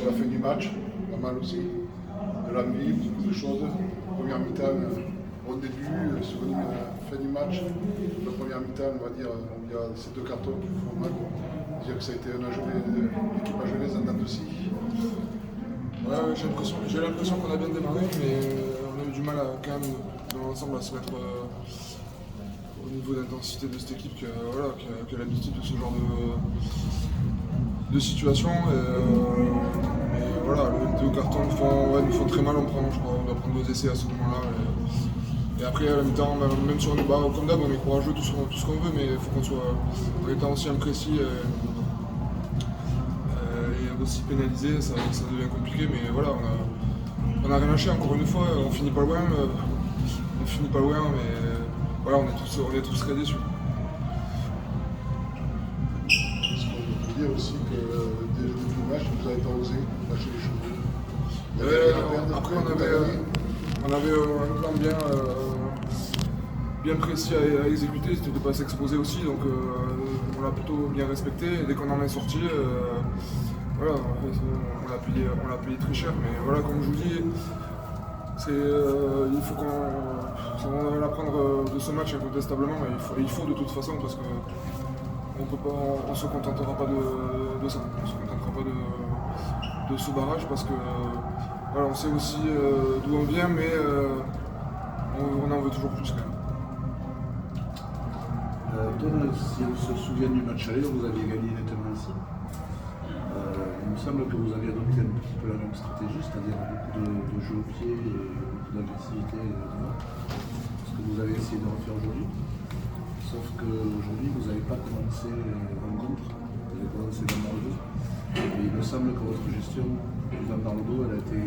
sur la fin du match, pas mal aussi. De l'envie, beaucoup de choses. Première mi-temps, au début, fin du match, la première mi-temps, on va dire, il y a ces deux cartons qui font mal. Dire que ça a été l'équipe a joué les ententes aussi. Ouais, j'ai l'impression qu'on a bien démarré, mais on a eu du mal quand même dans l'ensemble à se mettre au niveau d'intensité de cette équipe qui a l'habitude de ce genre de situation. Mais voilà, les deux cartons nous font très mal, on doit prendre 2 essais à ce moment-là. Et après à la mi-temps, même si on est comme d'hab, on est courageux, tout ce qu'on veut, mais il faut qu'on soit en étant aussi imprécis. Et aussi pénalisé, ça devient compliqué, mais voilà, on a rien lâché encore une fois, on finit pas loin, mais voilà, on est tous très déçus. Est-ce qu'on peut dire aussi que dès le début du match, vous n'avez pas osé lâcher les chevaux? Après, on avait un plan bien précis à exécuter, c'était de ne pas s'exposer aussi, donc on l'a plutôt bien respecté, et dès qu'on en est sorti, voilà, on l'a payé très cher, mais voilà, comme je vous dis, il faut qu'on va l'apprendre de ce match incontestablement, il faut de toute façon, parce que on se contentera pas de ça, on se contentera pas de ce barrage, parce que voilà, on sait aussi d'où on vient, mais on en veut toujours plus quand même. Si on se souvient du match aller, vous aviez gagné nettement ici. Il me semble que vous avez adopté un petit peu la même stratégie, c'est-à-dire beaucoup de jeu au pied et beaucoup d'agressivité devant. Ce que vous avez essayé de refaire aujourd'hui. Sauf qu'aujourd'hui, vous n'avez pas commencé en contre, vous avez commencé dans le dos. Et il me semble que votre gestion dans le dos, elle a été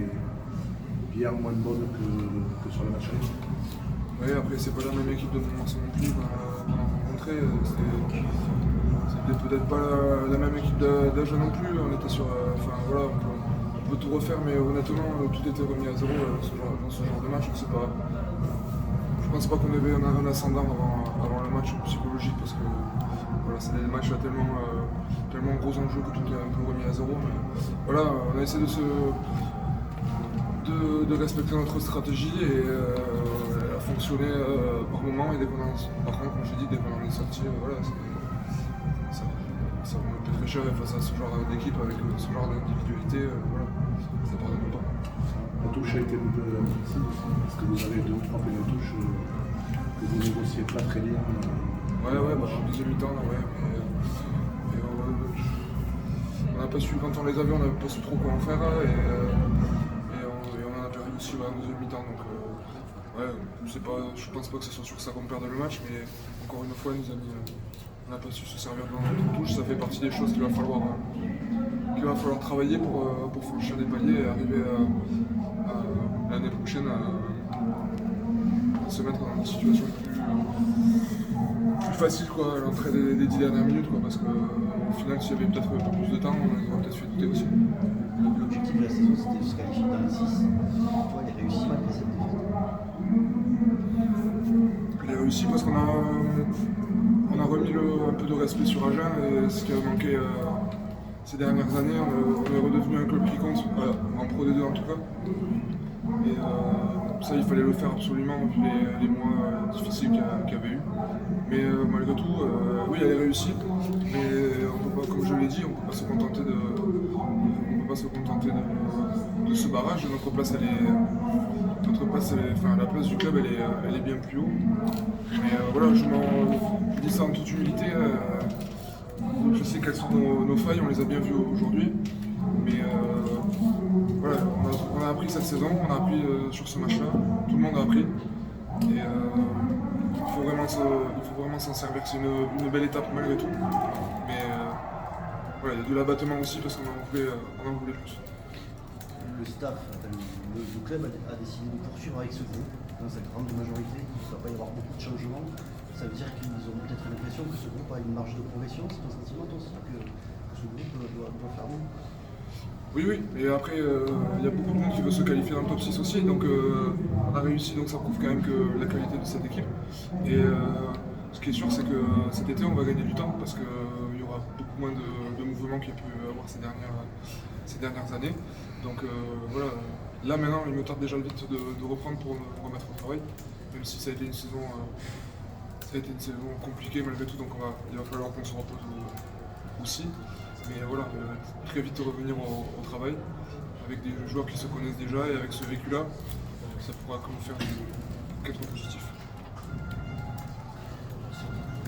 bien moins bonne que sur le match aller. Oui, après c'est pas la même équipe de Montmartre non plus qu'on a rencontré. C'était peut-être pas la même équipe d'âge non plus. On était sur. Voilà, on peut tout refaire, mais honnêtement, tout était remis à zéro dans ce genre de match. Je pense pas qu'on avait un ascendant avant le match psychologique, parce que voilà, c'est des matchs à tellement gros enjeux que tout est un peu remis à zéro. Mais voilà, on a essayé de respecter notre stratégie et à fonctionner par moment, et par contre, comme je dis, dès qu'on en est sorti, voilà, ça me coûte très cher, et face à ce genre d'équipe avec ce genre d'individualité, voilà, ça pardonne pas. La touche a été un peu difficile aussi, parce que vous avez 2 ou 3 de touche que vous négociez pas très bien. Ouais, en deuxième mi-temps, ouais, mais on n'a pas su, quand on les avait, on n'avait pas su trop quoi en faire, et on en a perdu aussi en deuxième mi-temps, donc ouais, je pense pas que ce soit sur ça qu'on perde le match, mais encore une fois, on n'a pas su se servir de notre touche. Ça fait partie des choses qu'il va falloir travailler pour franchir des paliers et arriver l'année prochaine à se mettre dans des situations plus faciles, quoi, à l'entrée des 10 dernières minutes, quoi, parce qu'au final, s'il y avait peut-être un peu plus de temps, on aurait peut-être fait douter aussi. L'objectif de la saison, c'était de se qualifier dans les 6. Toi, il est réussi malgré cette défaite. Il a réussi parce qu'on a remis un peu de respect sur Agen, et ce qui a manqué ces dernières années. On est redevenu un club qui compte, en Pro D2 en tout cas. Et ça, il fallait le faire absolument vu les mois difficiles qu'il y avait eu. Mais malgré tout, oui, elle est réussie. Mais on peut pas, comme je l'ai dit, on ne peut pas se contenter de ce barrage. Notre place, la place du club, elle est bien plus haut. Mais voilà, je dis ça en toute humilité. Je sais quelles sont nos failles, on les a bien vues aujourd'hui. Mais voilà, on a appris cette saison, on a appris sur ce match-là, tout le monde a appris. Et il faut vraiment s'en servir, c'est une belle étape malgré tout. Mais voilà, il y a de l'abattement aussi parce qu'on en voulait plus. Le staff, le club a décidé de poursuivre avec ce groupe dans cette grande majorité. Il ne va pas y avoir beaucoup de changements. Ça veut dire qu'ils ont peut-être l'impression que ce groupe a une marge de progression. C'est ton sentiment aussi que ce groupe doit faire mieux. Oui, et après, il y a beaucoup de monde qui veut se qualifier dans le top 6 aussi, donc on a réussi, donc ça prouve quand même que la qualité de cette équipe. Et ce qui est sûr, c'est que cet été, on va gagner du temps parce qu'il y aura beaucoup moins de mouvements qu'il y a pu avoir ces dernières années. Donc voilà, là maintenant, il me tarde déjà vite de reprendre pour me remettre au travail, même si ça a été une saison compliquée malgré tout, donc il va falloir qu'on se repose aussi. Mais voilà, très vite revenir au travail avec des joueurs qui se connaissent déjà et avec ce vécu-là, ça pourra comme faire qu'être positif.